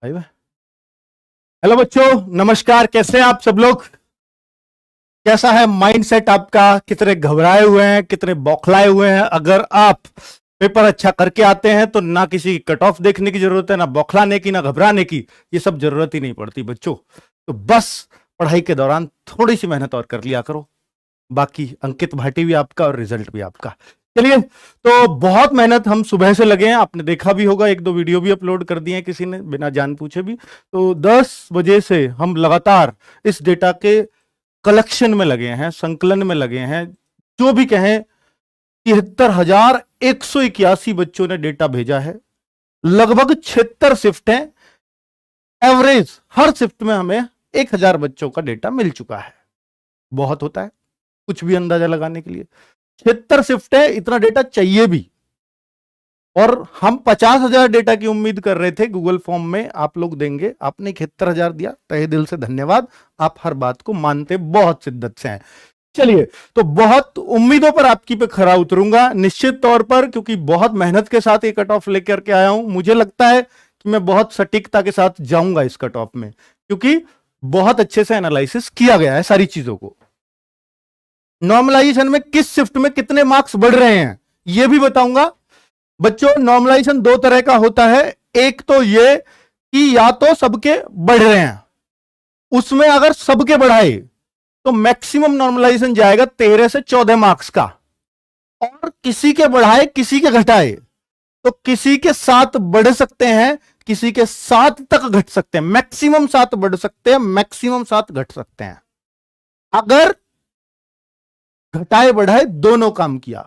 भाई हेलो बच्चों, नमस्कार। कैसे हैं आप सब लोग? कैसा है माइंडसेट आपका? कितने घबराए हुए हैं, कितने बौखलाए हुए हैं? अगर आप पेपर अच्छा करके आते हैं तो ना किसी कट ऑफ देखने की जरूरत है, ना बौखलाने की, ना घबराने की। ये सब जरूरत ही नहीं पड़ती बच्चों। तो बस पढ़ाई के दौरान थोड़ी सी मेहनत और कर लिया करो, बाकी अंकित भाटी भी आपका और रिजल्ट भी आपका। चलिए, तो बहुत मेहनत हम सुबह से लगे हैं। आपने देखा भी होगा, 1-2 वीडियो भी अपलोड कर दिए हैं किसी ने बिना जान पूछे भी। तो 10 बजे से हम लगातार इस डेटा के कलेक्शन में लगे हैं, संकलन में लगे हैं। जो भी कहें, 73,181 बच्चों ने डेटा भेजा है। लगभग 76 शिफ्ट हैं। एवरेज हर शिफ्ट में हमें 1000 बच्चों का डेटा मिल चुका है। बहुत होता है कुछ भी अंदाजा लगाने के लिए। 76 शिफ्ट है, इतना डेटा चाहिए भी। और हम 50,000 डेटा की उम्मीद कर रहे थे गूगल फॉर्म में आप लोग देंगे। आपने 71,000 दिया, तहे दिल से धन्यवाद। आप हर बात को मानते बहुत शिद्दत से हैं। चलिए, तो बहुत उम्मीदों पर आपकी पे खरा उतरूंगा निश्चित तौर पर, क्योंकि बहुत मेहनत के साथ ये कट ऑफ लेकर के आया हूं। मुझे लगता है कि मैं बहुत सटीकता के साथ जाऊंगा इस कट ऑफ में, क्योंकि बहुत अच्छे से एनालिसिस किया गया है सारी चीजों को। नॉर्मलाइजेशन में किस शिफ्ट में कितने मार्क्स बढ़ रहे हैं यह भी बताऊंगा बच्चों। नॉर्मलाइजेशन 2 तरह का होता है। एक तो ये कि या तो सबके बढ़ रहे हैं, उसमें अगर सबके बढ़ाए तो मैक्सिमम नॉर्मलाइजेशन जाएगा 13 से 14 मार्क्स का। और किसी के बढ़ाए किसी के घटाए तो किसी के 7 बढ़ सकते हैं, किसी के 7 तक घट सकते हैं। मैक्सिमम 7 बढ़ सकते हैं, मैक्सिमम 7 घट सकते हैं। अगर घटाए बढ़ाए दोनों काम किया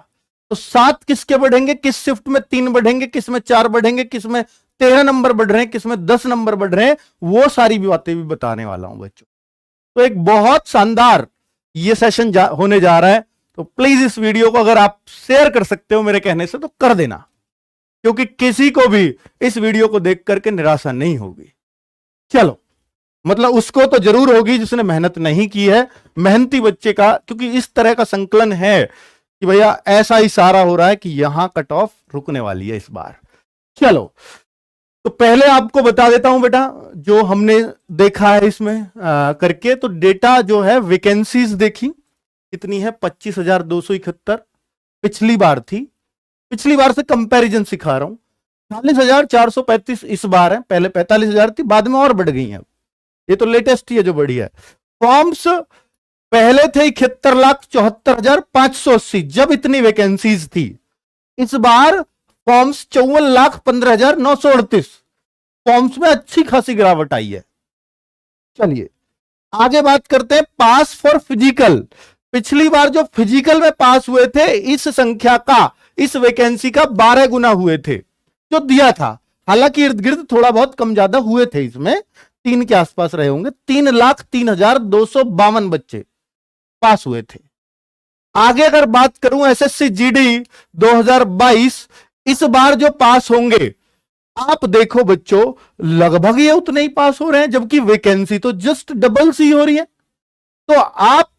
तो 7 किसके बढ़ेंगे? किस शिफ्ट में 3 बढ़ेंगे, किस में 4 बढ़ेंगे, किस में 13 नंबर बढ़ रहे हैं, किस में 10 नंबर बढ़ रहे हैं, वो सारी भी बातें भी बताने वाला हूं बच्चों। तो एक बहुत शानदार ये सेशन होने जा रहा है। तो प्लीज इस वीडियो को अगर आप शेयर कर सकते हो मेरे कहने से तो कर देना, क्योंकि किसी को भी इस वीडियो को देख करके निराशा नहीं होगी। चलो, मतलब उसको तो जरूर होगी जिसने मेहनत नहीं की है। मेहनती बच्चे का, क्योंकि इस तरह का संकलन है कि भैया ऐसा इशारा हो रहा है कि यहां कट ऑफ रुकने वाली है इस बार। चलो, तो पहले आपको बता देता हूं बेटा, जो हमने देखा है इसमें करके। तो डेटा जो है, वैकेंसीज देखी कितनी है? 25,271 पिछली बार थी। पिछली बार से कंपैरिजन सिखा रहा हूं। 40,435 इस बार है। पहले 45,000 थी, बाद में और बढ़ गई है। ये तो लेटेस्ट ही है जो बढ़ी है। फॉर्म्स पहले थे 71,74,580 जब इतनी वैकेंसीज थी। इस बार फॉर्म्स 54,15,938। फॉर्म्स में अच्छी खासी गिरावट आई है। चलिए आगे बात करते हैं पास फॉर फिजिकल। पिछली बार जो फिजिकल में पास हुए थे, इस संख्या का, इस वैकेंसी का 12 गुना हुए थे जो दिया था। हालांकि इर्द गिर्द थोड़ा बहुत कम ज्यादा हुए थे, इसमें 3 के आसपास रहे होंगे। 3,03,252 बच्चे पास हुए थे। आगे अगर बात करूं एसएससी जीडी 2022, इस बार जो पास होंगे, आप देखो बच्चों, लगभग ये उतने ही पास हो रहे हैं, जबकि वैकेंसी तो जस्ट डबल सी हो रही है। तो आप,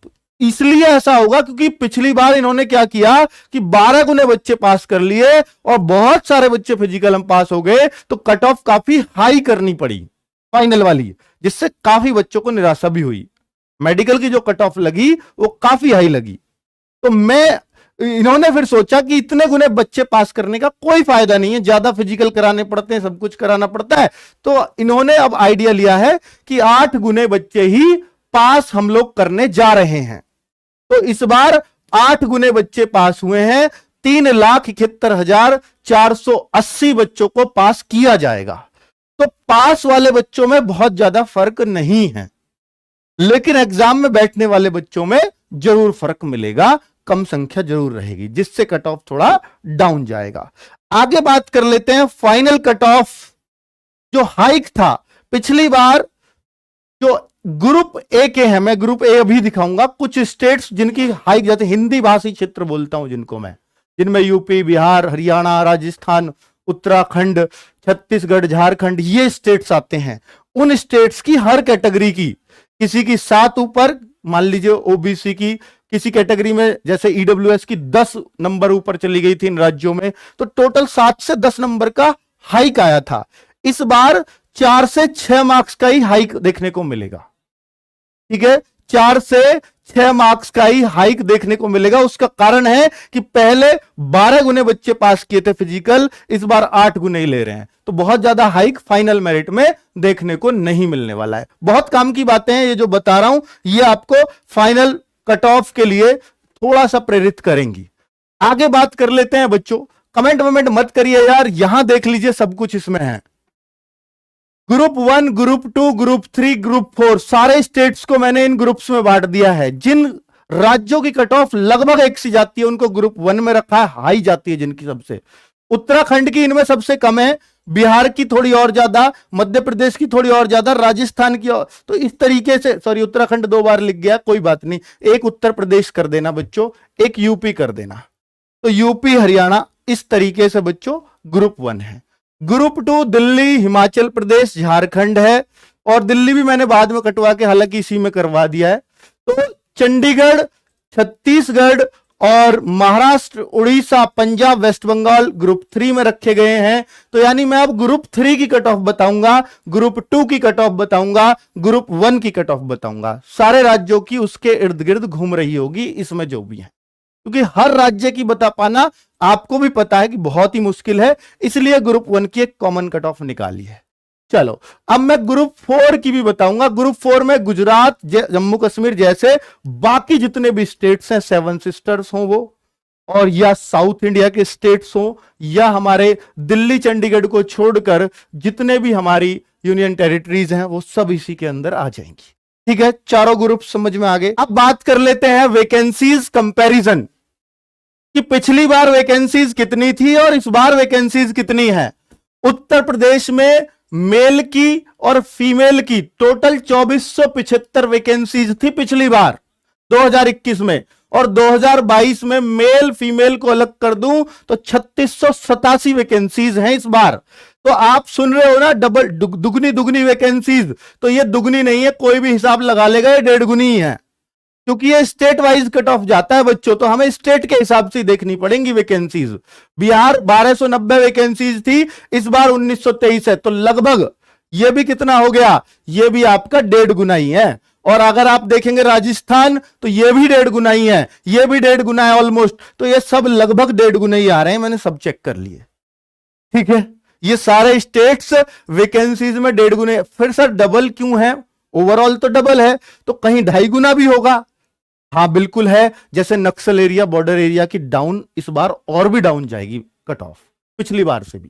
इसलिए ऐसा होगा क्योंकि पिछली बार इन्होंने क्या किया कि 12 गुने बच्चे पास कर लिए और बहुत सारे बच्चे फिजिकल में पास हो गए। तो कट ऑफ काफी हाई करनी पड़ी फाइनल वाली, जिससे काफी बच्चों को निराशा भी हुई। मेडिकल की जो कट ऑफ लगी वो काफी हाई लगी। तो इन्होंने फिर सोचा कि इतने गुने बच्चे पास करने का कोई फायदा नहीं है, ज्यादा फिजिकल कराने पड़ते हैं, सब कुछ कराना पड़ता है। तो इन्होंने अब आइडिया लिया है कि 8 गुने बच्चे ही पास हम लोग करने जा रहे हैं। तो इस बार 8 गुने बच्चे पास हुए हैं। 3,71,480 बच्चों को पास किया जाएगा। तो पास वाले बच्चों में बहुत ज्यादा फर्क नहीं है, लेकिन एग्जाम में बैठने वाले बच्चों में जरूर फर्क मिलेगा, कम संख्या जरूर रहेगी, जिससे कट ऑफ थोड़ा डाउन जाएगा। आगे बात कर लेते हैं फाइनल कट ऑफ। जो हाइक था पिछली बार, जो ग्रुप ए के हैं, मैं ग्रुप ए अभी दिखाऊंगा। कुछ स्टेट्स जिनकी हाइक जाती, हिंदी भाषी क्षेत्र बोलता हूं जिनको मैं, जिनमें यूपी, बिहार, हरियाणा, राजस्थान, उत्तराखंड, छत्तीसगढ़, झारखंड, ये स्टेट्स आते हैं। उन स्टेट्स की हर कैटेगरी की, किसी की 7 ऊपर, मान लीजिए ओबीसी की, किसी कैटेगरी में जैसे ईडब्ल्यूएस की 10 नंबर ऊपर चली गई थी इन राज्यों में, तो टोटल 7 से 10 नंबर का हाइक आया था। इस बार 4 से 6 मार्क्स का ही हाइक देखने को मिलेगा। ठीक है, 4 से 6 मार्क्स का ही हाइक देखने को मिलेगा। उसका कारण है कि पहले 12 गुने बच्चे पास किए थे फिजिकल, इस बार 8 गुने ही ले रहे हैं, तो बहुत ज्यादा हाइक फाइनल मेरिट में देखने को नहीं मिलने वाला है। बहुत काम की बातें हैं ये जो बता रहा हूं, ये आपको फाइनल कट ऑफ के लिए थोड़ा सा प्रेरित करेंगी। आगे बात कर लेते हैं बच्चों, कमेंट वमेंट मत करिए यार, यहां देख लीजिए सब कुछ इसमें है। ग्रुप 1, ग्रुप 2, ग्रुप 3, ग्रुप 4 सारे स्टेट्स को मैंने इन ग्रुप्स में बांट दिया है। जिन राज्यों की कट ऑफ लगभग एक सी जाती है उनको ग्रुप 1 में रखा है, हाई जाती है जिनकी सबसे। उत्तराखंड की इनमें सबसे कम है, बिहार की थोड़ी और ज्यादा, मध्य प्रदेश की थोड़ी और ज्यादा, राजस्थान की और, तो इस तरीके से, सॉरी उत्तराखंड 2 बार लिख गया, कोई बात नहीं, एक उत्तर प्रदेश कर देना बच्चों, एक यूपी कर देना, तो यूपी हरियाणा इस तरीके से बच्चों ग्रुप 1 है। ग्रुप 2 दिल्ली, हिमाचल प्रदेश, झारखंड है, और दिल्ली भी मैंने बाद में कटवा के हालांकि इसी में करवा दिया है। तो चंडीगढ़, छत्तीसगढ़ और महाराष्ट्र, उड़ीसा, पंजाब, वेस्ट बंगाल ग्रुप 3 में रखे गए हैं। तो यानी मैं अब ग्रुप 3 की कट ऑफ बताऊंगा, ग्रुप 2 की कट ऑफ बताऊंगा, ग्रुप 1 की कट ऑफ बताऊंगा। सारे राज्यों की उसके इर्द गिर्द घूम रही होगी इसमें जो भी है, क्योंकि हर राज्य की बता पाना आपको भी पता है कि बहुत ही मुश्किल है, इसलिए ग्रुप 1 की एक कॉमन कट ऑफ निकाली है। चलो अब मैं ग्रुप 4 की भी बताऊंगा। ग्रुप 4 में गुजरात, जम्मू कश्मीर जैसे बाकी जितने भी स्टेट्स हैं, 7 सिस्टर्स हों वो, और या साउथ इंडिया के स्टेट्स हों, या हमारे दिल्ली चंडीगढ़ को छोड़कर जितने भी हमारी यूनियन टेरिटरीज हैं वो सब इसी के अंदर आ जाएंगी। ठीक है, चारों ग्रुप समझ में आ गए। अब बात कर लेते हैं वैकेंसीज कंपैरिजन, कि पिछली बार वैकेंसीज कितनी थी और इस बार वैकेंसीज कितनी है। उत्तर प्रदेश में मेल की और फीमेल की टोटल 2475 वैकेंसीज थी पिछली बार 2021 में, और 2022 में मेल फीमेल को अलग कर दूं तो 3687 वैकेंसीज हैं इस बार। तो आप सुन रहे हो ना, डबल दुगनी वैकेंसीज, तो ये दुगनी नहीं है, कोई भी हिसाब लगा लेगा ये 1.5 गुनी ही है, क्योंकि ये स्टेट वाइज कट ऑफ जाता है बच्चों, तो हमें स्टेट के हिसाब से देखनी पड़ेंगी वैकेंसीज। बिहार 1290 वैकेंसीज थी, इस बार 1923 है, तो लगभग ये भी कितना हो गया, ये भी आपका 1.5 गुना ही है। और अगर आप देखेंगे राजस्थान तो ये भी 1.5 गुना ही है, ये भी 1.5 गुना है ऑलमोस्ट, तो ये सब लगभग 1.5 गुना ही आ रहे हैं, मैंने सब चेक कर लिए। ठीक है, ये सारे स्टेट्स वैकेंसीज में 1.5 गुने। फिर सर डबल क्यों है, ओवरऑल तो डबल है, तो कहीं 2.5 गुना भी होगा। हाँ बिल्कुल है, जैसे नक्सल एरिया, बॉर्डर एरिया की डाउन इस बार और भी डाउन जाएगी कट ऑफ पिछली बार से भी।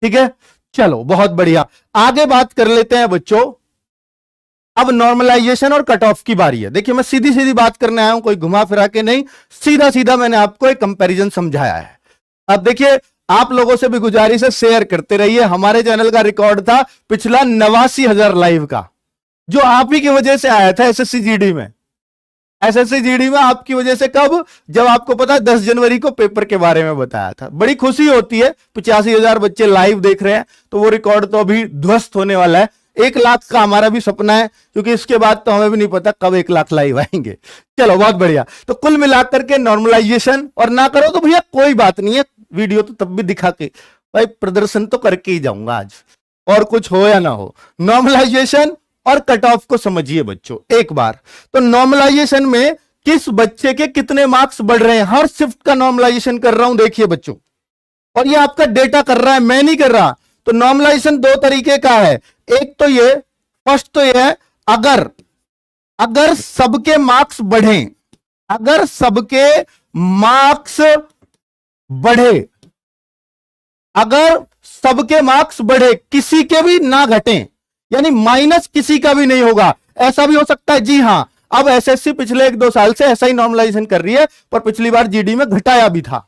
ठीक है, चलो बहुत बढ़िया, आगे बात कर लेते हैं बच्चों। अब नॉर्मलाइजेशन और कट ऑफ की बारी है। देखिए मैं सीधी सीधी बात करने आया हूं, कोई घुमा फिरा के नहीं, सीधा सीधा मैंने आपको एक कंपैरिजन समझाया है। अब देखिए आप लोगों से भी गुजारिश है, शेयर करते रहिए। हमारे चैनल का रिकॉर्ड था पिछला 89,000 लाइव का, जो आप ही की वजह से आया था एसएससी जीडी में। एसएससी जीडी में आपकी वजह से, कब, जब आपको पता है 10 जनवरी को पेपर के बारे में बताया था। बड़ी खुशी होती है, 85,000 बच्चे लाइव देख रहे हैं, तो वो रिकॉर्ड तो अभी ध्वस्त होने वाला है। 1 लाख का हमारा भी सपना है, क्योंकि इसके बाद तो हमें भी नहीं पता कब 1 लाख लाइव आएंगे। चलो बहुत बढ़िया, तो कुल मिलाकर के नॉर्मलाइजेशन, और ना करो तो भैया कोई बात नहीं है, वीडियो तो तब भी दिखा के भाई प्रदर्शन तो करके ही जाऊंगा आज, और कुछ हो या ना हो। नॉर्मलाइजेशन और कट ऑफ को समझिए बच्चों एक बार। तो नॉर्मलाइजेशन में किस बच्चे के कितने मार्क्स बढ़ रहे हैं, हर शिफ्ट का नॉर्मलाइजेशन कर रहा हूं देखिए बच्चों, और ये आपका डेटा कर रहा है, मैं नहीं कर रहा। तो नॉर्मलाइजेशन 2 तरीके का है, एक तो ये, फर्स्ट तो ये है, अगर सबके मार्क्स बढ़े, अगर सबके मार्क्स बढ़े, अगर सबके मार्क्स बढ़े, किसी के भी ना घटे, यानी माइनस किसी का भी नहीं होगा। ऐसा भी हो सकता है, जी हां, अब एसएससी पिछले 1-2 साल से ऐसा ही नॉर्मलाइजेशन कर रही है, पर पिछली बार जीडी में घटाया भी था।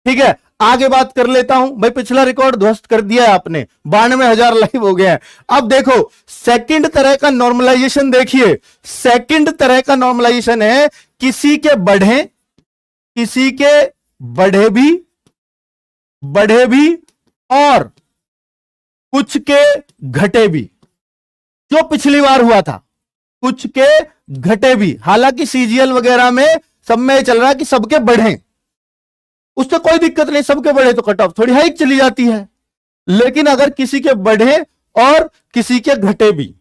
ठीक है, आगे बात कर लेता हूं भाई, पिछला रिकॉर्ड ध्वस्त कर दिया है आपने, 92,000 लाइव हो गया है। अब देखो सेकंड तरह का नॉर्मलाइजेशन देखिए, सेकंड तरह का नॉर्मलाइजेशन है, किसी के बढ़े, किसी के बढ़े भी और कुछ के घटे भी, जो पिछली बार हुआ था, कुछ के घटे भी। हालांकि सीजीएल वगैरह में सब में चल रहा है कि सबके बढ़े, उससे कोई दिक्कत नहीं, सबके बढ़े तो कट ऑफ थोड़ी हाइक चली जाती है। लेकिन अगर किसी के बढ़े और किसी के घटे भी।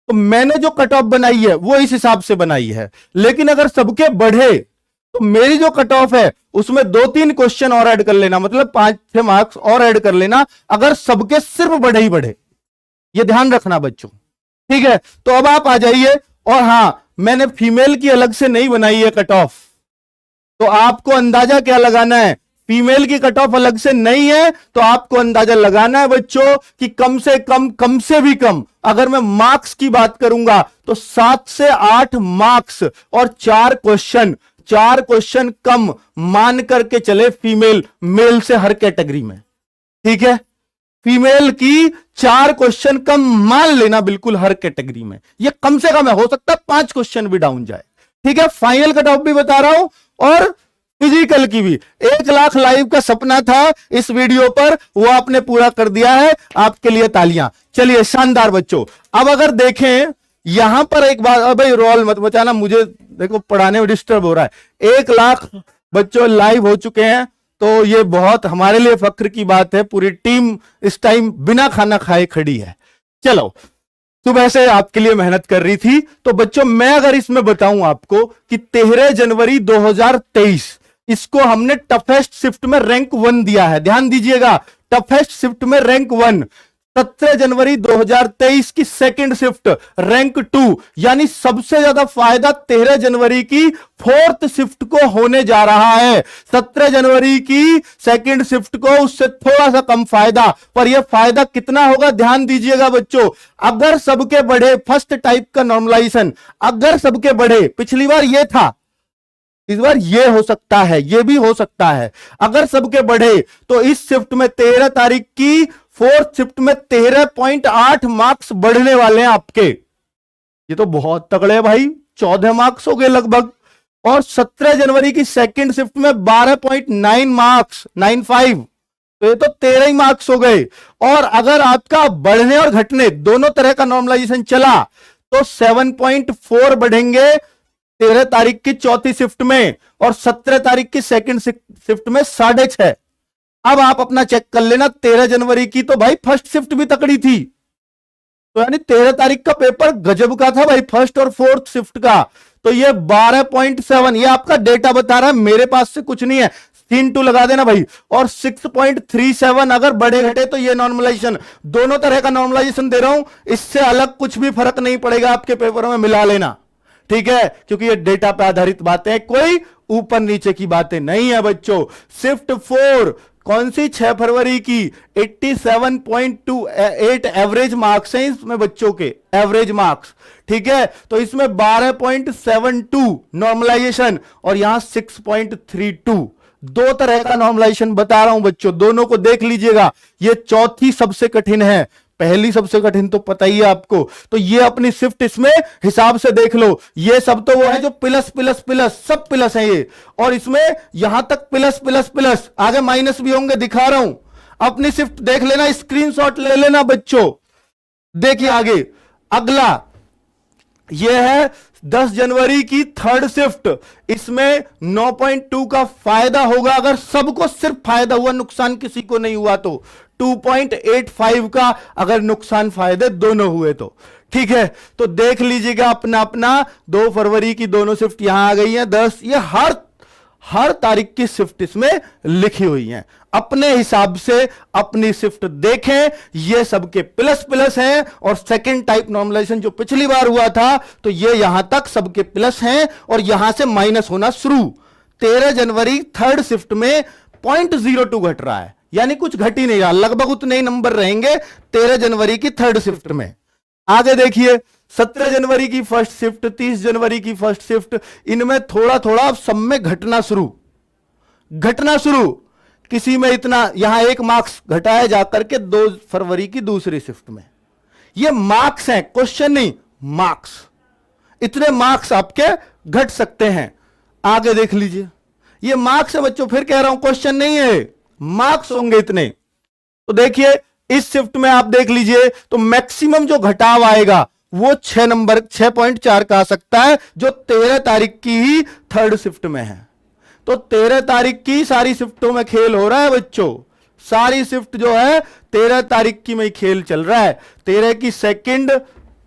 तो मैंने जो कट ऑफ बनाई है वो इस हिसाब से बनाई है, लेकिन अगर सबके बढ़े तो मेरी जो कट ऑफ है उसमें 2-3 क्वेश्चन और ऐड कर लेना, मतलब 5-6 मार्क्स और ऐड कर लेना, अगर सबके सिर्फ बढ़े ही बढ़े। ये ध्यान रखना बच्चों, ठीक है। तो अब आप आ जाइए, और हां, मैंने फीमेल की अलग से नहीं बनाई है कट ऑफ, तो आपको अंदाजा क्या लगाना है, फीमेल की कट ऑफ अलग से नहीं है, तो आपको अंदाजा लगाना है बच्चों कि कम से भी कम, अगर मैं मार्क्स की बात करूंगा तो 7 से 8 मार्क्स और 4 क्वेश्चन कम मान करके चले फीमेल मेल से हर कैटेगरी में, ठीक है। फीमेल की 4 क्वेश्चन कम मान लेना बिल्कुल हर कैटेगरी में, ये कम से कम है, हो सकता है 5 क्वेश्चन भी डाउन जाए, ठीक है। फाइनल कट ऑफ भी बता रहा हूं और फिजिकल की भी। 1 लाख लाइव का सपना था इस वीडियो पर, वो आपने पूरा कर दिया है, आपके लिए तालियां। चलिए, शानदार बच्चों। अब अगर देखें यहां पर एक बात, भाई रोल मत बचाना, मुझे देखो पढ़ाने में डिस्टर्ब हो रहा है। 1 लाख बच्चों लाइव हो चुके हैं, तो ये बहुत हमारे लिए फक्र की बात है। पूरी टीम इस टाइम बिना खाना खाए खड़ी है। चलो, सुबह से आपके लिए मेहनत कर रही थी। तो बच्चों, मैं अगर इसमें बताऊं आपको कि 13 जनवरी 2023 इसको हमने टफेस्ट शिफ्ट में रैंक 1 दिया है, ध्यान दीजिएगा, टफेस्ट शिफ्ट में रैंक 1। 17 जनवरी 2023 की सेकंड शिफ्ट रैंक 2, यानी सबसे ज्यादा फायदा 13 जनवरी की 4th शिफ्ट को होने जा रहा है। 17 जनवरी की सेकंड शिफ्ट को उससे थोड़ा सा कम फायदा, पर यह फायदा कितना होगा ध्यान दीजिएगा बच्चों। अगर सबके बढ़े, फर्स्ट टाइप का नॉर्मलाइजेशन अगर सबके बढ़े, पिछली बार यह था, इस बार ये हो सकता है, ये भी हो सकता है। अगर सबके बढ़े तो इस शिफ्ट में 13 तारीख की 4th शिफ्ट में 13.8 मार्क्स बढ़ने वाले हैं आपके। ये तो बहुत तगड़े है भाई, 14 मार्क्स हो गए लगभग। और 17 जनवरी की सेकंड शिफ्ट में 12.9 मार्क्स, 95, तो ये तो 13 ही मार्क्स हो गए। और अगर आपका बढ़ने और घटने दोनों तरह का नॉर्मलाइजेशन चला तो 7.4 बढ़ेंगे 13 तारीख की चौथी शिफ्ट में, और 17 तारीख की सेकंड शिफ्ट में 6.5। अब आप अपना चेक कर लेना, 13 जनवरी की तो भाई फर्स्ट शिफ्ट भी तकड़ी थी, तो यानी 13 तारीख का पेपर गजब का था भाई, फर्स्ट और 4th शिफ्ट का। तो ये 12.7, ये आपका डेटा बता रहा है, मेरे पास से कुछ नहीं है, 3-2 लगा देना भाई। और 6.37 अगर बढ़े घटे तो ये नॉर्मलाइजेशन, दोनों तरह का नॉर्मलाइजेशन दे रहा हूं, इससे अलग कुछ भी फर्क नहीं पड़ेगा आपके पेपरों में, मिला लेना, ठीक है, क्योंकि ये डेटा पे आधारित बातें हैं, कोई ऊपर नीचे की बातें नहीं है बच्चों। शिफ्ट 4 कौन सी, 6 फरवरी की, 87.28 एवरेज मार्क्स हैं इसमें बच्चों के, एवरेज मार्क्स, ठीक है। तो इसमें 12.72 नॉर्मलाइजेशन और यहां 6.32, 2 तरह का नॉर्मलाइजेशन बता रहा हूं बच्चों, दोनों को देख लीजिएगा। ये चौथी सबसे कठिन है, पहली सबसे कठिन तो पता ही है आपको। तो ये अपनी शिफ्ट इसमें हिसाब से देख लो, ये सब तो वो है जो प्लस प्लस प्लस, सब प्लस है ये, और इसमें यहां तक प्लस प्लस प्लस, आगे माइनस भी होंगे, दिखा रहा हूं। अपनी शिफ्ट देख लेना, स्क्रीनशॉट ले लेना बच्चों। देखिए आगे अगला, यह है 10 जनवरी की 3rd शिफ्ट, इसमें 9.2 का फायदा होगा, अगर सबको सिर्फ फायदा हुआ, नुकसान किसी को नहीं हुआ तो 2.85 का अगर नुकसान फायदे दोनों हुए तो, ठीक है। तो देख लीजिएगा अपना अपना, 2 फरवरी की दोनों शिफ्ट यहां आ गई हैं 10, ये हर तारीख की शिफ्ट इसमें लिखी हुई है। अपने हिसाब से अपनी शिफ्ट देखें, ये सबके प्लस प्लस हैं, और सेकंड टाइप नॉर्मलाइजेशन जो पिछली बार हुआ था तो ये यहां तक सबके प्लस हैं, और यहां से माइनस होना शुरू। 13 जनवरी 3rd शिफ्ट में 0.02 घट रहा है, यानी कुछ घट ही नहीं रहा, लगभग उतने ही नंबर रहेंगे 13 जनवरी की 3rd शिफ्ट में। आगे देखिए 17 जनवरी की फर्स्ट शिफ्ट, 30 जनवरी की फर्स्ट शिफ्ट, इनमें थोड़ा थोड़ा सब में घटना शुरू, किसी में इतना, यहां 1 मार्क्स घटाया जाकर के 2 फरवरी की दूसरी शिफ्ट में। ये मार्क्स हैं, क्वेश्चन नहीं, मार्क्स, इतने मार्क्स आपके घट सकते हैं। आगे देख लीजिए, ये मार्क्स है बच्चों, फिर कह रहा हूं क्वेश्चन नहीं है, मार्क्स होंगे इतने। तो देखिए इस शिफ्ट में आप देख लीजिए, तो मैक्सिमम जो घटाव आएगा वो 6 नंबर 6.4 का आ सकता है, जो 13 तारीख की ही 3rd शिफ्ट में है। तो 13 तारीख की सारी शिफ्टों में खेल हो रहा है बच्चों, सारी शिफ्ट जो है 13 तारीख की में खेल चल रहा है। 13 की सेकंड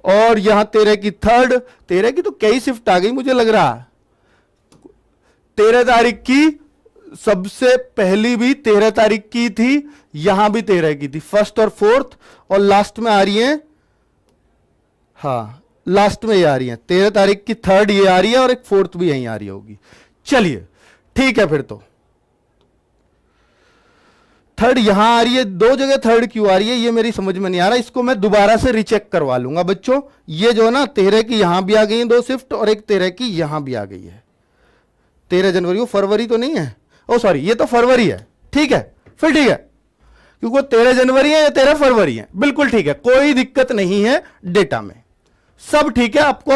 और यहां 13 की थर्ड, 13 की तो कई शिफ्ट आ गई मुझे लग रहा। 13 तारीख की सबसे पहली भी 13 तारीख की थी, यहां भी 13 की थी, फर्स्ट और फोर्थ, और लास्ट में आ रही है, हाँ लास्ट में ये आ रही है 13 तारीख की थर्ड ये आ रही है और एक फोर्थ भी यहीं आ रही होगी। चलिए ठीक है, फिर तो थर्ड यहां आ रही है, दो जगह थर्ड क्यों आ रही है ये मेरी समझ में नहीं आ रहा, इसको मैं दोबारा से रिचेक करवा लूंगा बच्चों। ये जो ना 13 की यहां भी आ गई है 2 शिफ्ट और एक 13 की यहां भी आ गई है। 13 जनवरी को, फरवरी तो नहीं है, ओ सॉरी ये तो फरवरी है, ठीक है फिर ठीक है, क्योंकि 13 जनवरी है या 13 फरवरी है, बिल्कुल ठीक है, कोई दिक्कत नहीं है, डेटा में सब ठीक है, आपको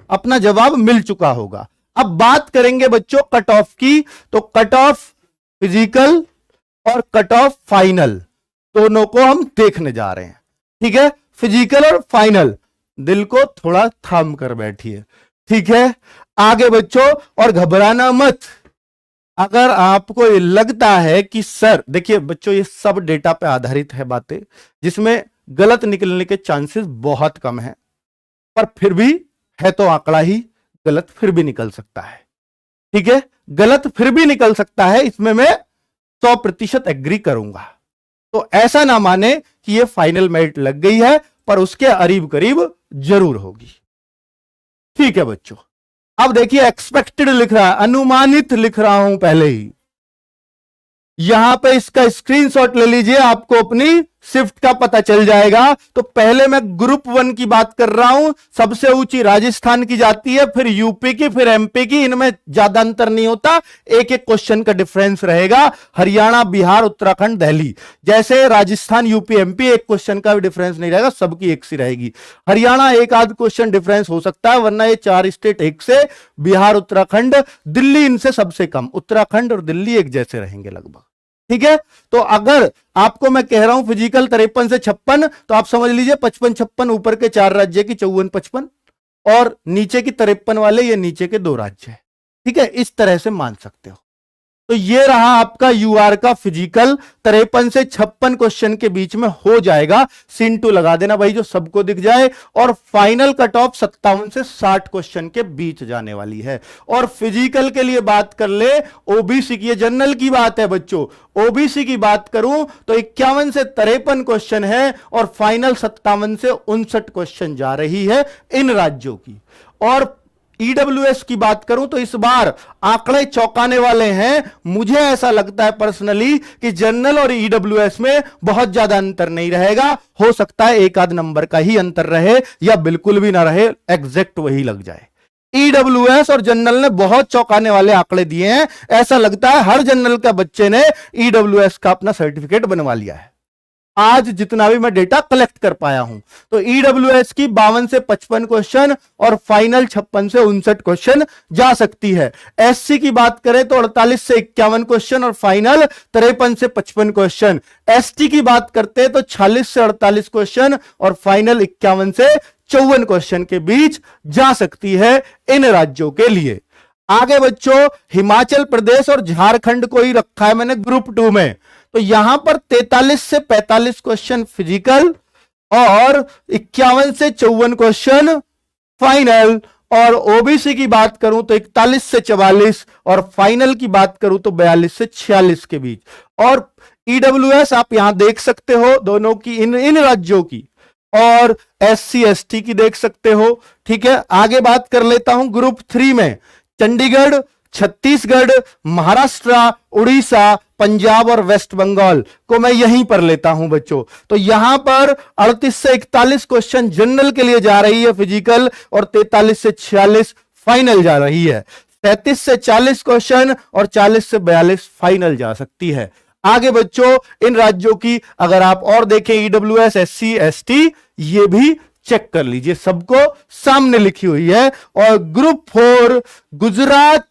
अपना जवाब मिल चुका होगा। अब बात करेंगे बच्चों कट ऑफ की, तो कट ऑफ फिजिकल और कट ऑफ फाइनल दोनों को हम देखने जा रहे हैं, ठीक है। फिजिकल और फाइनल, दिल को थोड़ा थाम कर बैठिए, ठीक है। आगे बच्चों, और घबराना मत, अगर आपको ये लगता है कि सर, देखिए बच्चों ये सब डेटा पे आधारित है बातें, जिसमें गलत निकलने के चांसेस बहुत कम है, पर फिर भी है तो आंकड़ा ही, गलत फिर भी निकल सकता है, ठीक है, गलत फिर भी निकल सकता है, इसमें मैं 100% एग्री करूंगा। तो ऐसा ना माने कि ये फाइनल मेरिट लग गई है, पर उसके करीब करीब जरूर होगी, ठीक है बच्चों। अब देखिए एक्सपेक्टेड लिख रहा है, अनुमानित लिख रहा हूं पहले ही, यहां पे इसका स्क्रीनशॉट ले लीजिए, आपको अपनी शिफ्ट का पता चल जाएगा। तो पहले मैं ग्रुप 1 की बात कर रहा हूं, सबसे ऊंची राजस्थान की जाती है, फिर यूपी की, फिर एमपी की, इनमें ज्यादा अंतर नहीं होता, एक एक क्वेश्चन का डिफरेंस रहेगा। हरियाणा, बिहार, उत्तराखंड, दिल्ली, जैसे राजस्थान, यूपी, एमपी एक क्वेश्चन का भी डिफरेंस नहीं रहेगा, सबकी एक सी रहेगी। हरियाणा एक आध क्वेश्चन डिफरेंस हो सकता है, वरना ये 4 स्टेट एक से, बिहार, उत्तराखंड, दिल्ली इनसे सबसे कम, उत्तराखंड और दिल्ली एक जैसे रहेंगे लगभग, ठीक है। तो अगर आपको मैं कह रहा हूं फिजिकल 53 से 56, तो आप समझ लीजिए 55-56 ऊपर के 4 राज्य की 54-55 और नीचे की 53 वाले ये नीचे के 2 राज्य है, ठीक है, इस तरह से मान सकते हो। तो ये रहा आपका यूआर का फिजिकल, 53 से 56 क्वेश्चन के बीच में हो जाएगा, sin 2 लगा देना भाई जो सबको दिख जाए। और फाइनल कट ऑफ 57 से 60 क्वेश्चन के बीच जाने वाली है। और फिजिकल के लिए बात कर ले, ओबीसी की, जनरल की बात है बच्चों, ओबीसी की बात करूं तो 51 से 53 क्वेश्चन है और फाइनल 57 से 59 क्वेश्चन जा रही है इन राज्यों की। और ईडब्ल्यूएस की बात करूं तो इस बार आंकड़े चौंकाने वाले हैं। मुझे ऐसा लगता है पर्सनली कि जनरल और ईडब्ल्यूएस में बहुत ज्यादा अंतर नहीं रहेगा, हो सकता है एक आध नंबर का ही अंतर रहे या बिल्कुल भी ना रहे, एग्जैक्ट वही लग जाए। ईडब्ल्यूएस और जनरल ने बहुत चौंकाने वाले आंकड़े दिए हैं, ऐसा लगता है हर जनरल का बच्चे ने ईडब्ल्यूएस का अपना सर्टिफिकेट बनवा लिया है आज जितना भी मैं डेटा कलेक्ट कर पाया हूं। तो ईडब्ल्यूएस की 52 से 55 क्वेश्चन और फाइनल 56 से 59 क्वेश्चन जा सकती है। एससी की बात करें तो 48 से 51 क्वेश्चन और फाइनल 53 से 55 क्वेश्चन। एसटी की बात करते हैं तो 46 से 48 क्वेश्चन और फाइनल 51 से 54 क्वेश्चन के बीच जा सकती है इन राज्यों के लिए। आगे बच्चों, हिमाचल प्रदेश और झारखंड को ही रखा है मैंने ग्रुप 2 में, तो यहां पर 43 से 45 क्वेश्चन फिजिकल और 51 से 54 क्वेश्चन फाइनल। और ओबीसी की बात करूं तो 41 से 44 और फाइनल की बात करूं तो 42 से 46 के बीच। और ईडब्ल्यूएस आप यहां देख सकते हो दोनों की, इन राज्यों की, और एससी एसटी की देख सकते हो, ठीक है। आगे बात कर लेता हूं ग्रुप 3 में, चंडीगढ़, छत्तीसगढ़, महाराष्ट्र, उड़ीसा, पंजाब और वेस्ट बंगाल को मैं यहीं पर लेता हूं बच्चों। तो यहां पर 38 से 41 क्वेश्चन जनरल के लिए जा रही है फिजिकल और 43 से 46 फाइनल जा रही है। 33 से 40 क्वेश्चन और 40 से 42 फाइनल जा सकती है। आगे बच्चों, इन राज्यों की अगर आप और देखें, ईडब्ल्यूएस, एससी, एसटी, ये भी चेक कर लीजिए, सबको सामने लिखी हुई है। और group 4 Gujarat,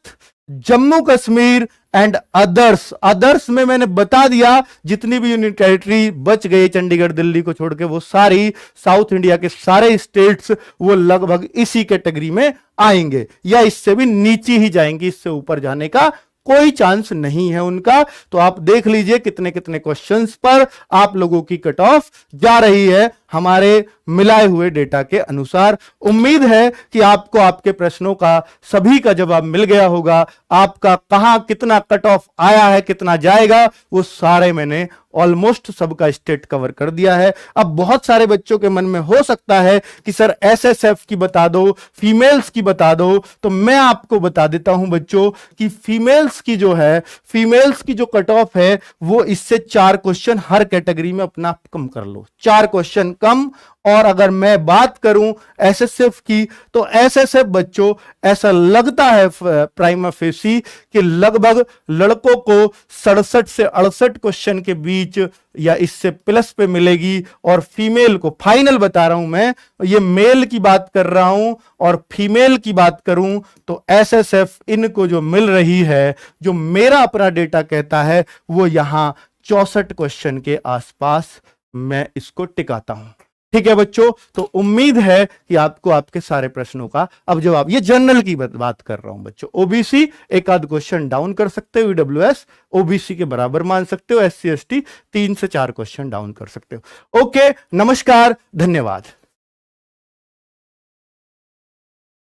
Jammu Kashmir and others में मैंने बता दिया जितनी भी यूनियन टेरिटरी बच गई चंडीगढ़ दिल्ली को छोड़ के, वो सारी साउथ इंडिया के सारे स्टेट्स वो लगभग इसी कैटेगरी में आएंगे या इससे भी नीचे ही जाएंगे, इससे ऊपर जाने का कोई चांस नहीं है उनका। तो आप देख लीजिए कितने कितने क्वेश्चंस पर आप लोगों की कट ऑफ जा रही है हमारे मिलाए हुए डेटा के अनुसार। उम्मीद है कि आपको आपके प्रश्नों का सभी का जवाब मिल गया होगा। आपका कहां कितना कट ऑफ आया है, कितना जाएगा, वो सारे मैंने ऑलमोस्ट सबका स्टेट कवर कर दिया है। अब बहुत सारे बच्चों के मन में हो सकता है कि सर एसएसएफ की बता दो, फीमेल्स की बता दो। तो मैं आपको बता देता हूं बच्चों कि फीमेल्स की जो है, फीमेल्स की जो कट ऑफ है वो इससे 4 क्वेश्चन हर कैटेगरी में अपना आप कम कर लो, 4 क्वेश्चन कम। और अगर मैं बात करूं एसएसएफ की, तो एसएसएफ बच्चों ऐसा लगता है प्राइमा फेसी कि लगभग लड़कों को 67 से 68 क्वेश्चन के बीच या इससे प्लस पे मिलेगी, और फीमेल को, फाइनल बता रहा हूं मैं, ये मेल की बात कर रहा हूं, और फीमेल की बात करूं तो एसएसएफ इनको जो मिल रही है, जो मेरा अपना डेटा कहता है, वो यहां 64 क्वेश्चन के आसपास मैं इसको टिकाता हूं। ठीक है बच्चों, तो उम्मीद है कि आपको आपके सारे प्रश्नों का अब जवाब, ये जनरल की बात कर रहा हूं बच्चों। ओबीसी एक आध क्वेश्चन डाउन कर सकते हो, ईडब्ल्यूएस ओबीसी के बराबर मान सकते हो, एससी एसटी 3 से 4 क्वेश्चन डाउन कर सकते हो। ओके, नमस्कार, धन्यवाद।